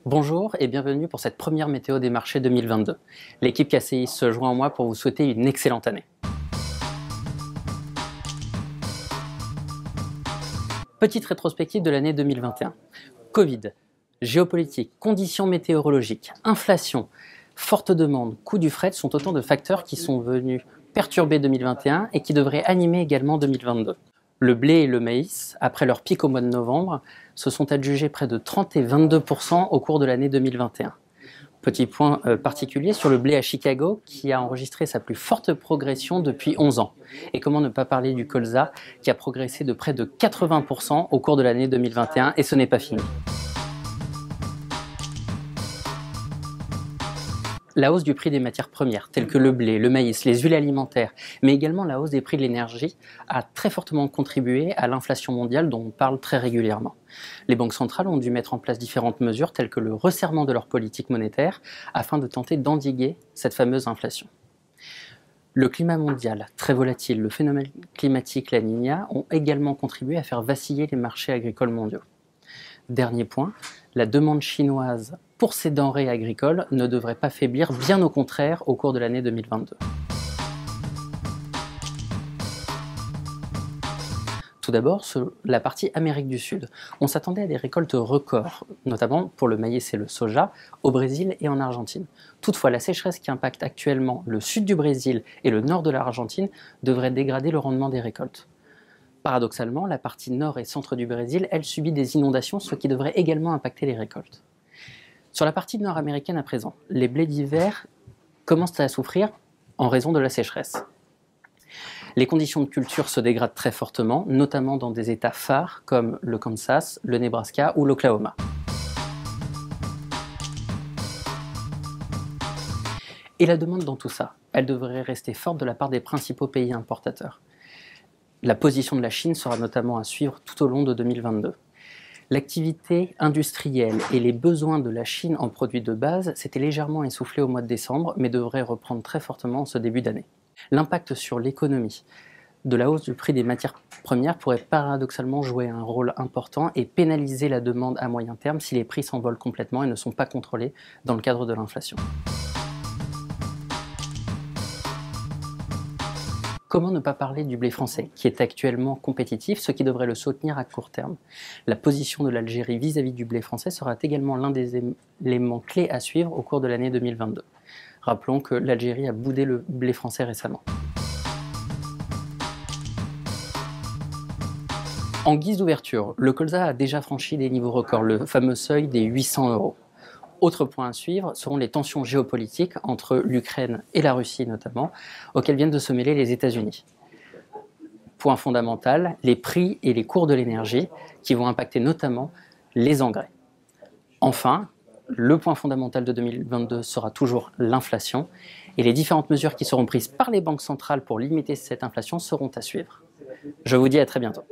Bonjour et bienvenue pour cette première météo des marchés 2022. L'équipe KCI se joint à moi pour vous souhaiter une excellente année. Petite rétrospective de l'année 2021. Covid, géopolitique, conditions météorologiques, inflation, forte demande, coût du fret sont autant de facteurs qui sont venus perturber 2021 et qui devraient animer également 2022. Le blé et le maïs, après leur pic au mois de novembre, se sont adjugés près de 30 et 22% au cours de l'année 2021. Petit point particulier sur le blé à Chicago qui a enregistré sa plus forte progression depuis 11 ans. Et comment ne pas parler du colza qui a progressé de près de 80% au cours de l'année 2021 et ce n'est pas fini. La hausse du prix des matières premières, telles que le blé, le maïs, les huiles alimentaires, mais également la hausse des prix de l'énergie, a très fortement contribué à l'inflation mondiale dont on parle très régulièrement. Les banques centrales ont dû mettre en place différentes mesures telles que le resserrement de leur politique monétaire afin de tenter d'endiguer cette fameuse inflation. Le climat mondial, très volatile, le phénomène climatique La Niña ont également contribué à faire vaciller les marchés agricoles mondiaux. Dernier point, la demande chinoise pour ces denrées agricoles ne devrait pas faiblir, bien au contraire, au cours de l'année 2022. Tout d'abord, sur la partie Amérique du Sud. On s'attendait à des récoltes records, notamment pour le maïs et le soja, au Brésil et en Argentine. Toutefois, la sécheresse qui impacte actuellement le sud du Brésil et le nord de l'Argentine devrait dégrader le rendement des récoltes. Paradoxalement, la partie nord et centre du Brésil, elle subit des inondations, ce qui devrait également impacter les récoltes. Sur la partie nord-américaine à présent, les blés d'hiver commencent à souffrir en raison de la sécheresse. Les conditions de culture se dégradent très fortement, notamment dans des États phares comme le Kansas, le Nebraska ou l'Oklahoma. Et la demande dans tout ça, elle devrait rester forte de la part des principaux pays importateurs. La position de la Chine sera notamment à suivre tout au long de 2022. L'activité industrielle et les besoins de la Chine en produits de base s'étaient légèrement essoufflés au mois de décembre, mais devraient reprendre très fortement en ce début d'année. L'impact sur l'économie de la hausse du prix des matières premières pourrait paradoxalement jouer un rôle important et pénaliser la demande à moyen terme si les prix s'envolent complètement et ne sont pas contrôlés dans le cadre de l'inflation. Comment ne pas parler du blé français, qui est actuellement compétitif, ce qui devrait le soutenir à court terme. La position de l'Algérie vis-à-vis du blé français sera également l'un des éléments clés à suivre au cours de l'année 2022. Rappelons que l'Algérie a boudé le blé français récemment. En guise d'ouverture, le colza a déjà franchi des niveaux records, le fameux seuil des 800 €. Autre point à suivre seront les tensions géopolitiques entre l'Ukraine et la Russie notamment, auxquelles viennent de se mêler les États-Unis. Point fondamental, les prix et les cours de l'énergie qui vont impacter notamment les engrais. Enfin, le point fondamental de 2022 sera toujours l'inflation et les différentes mesures qui seront prises par les banques centrales pour limiter cette inflation seront à suivre. Je vous dis à très bientôt.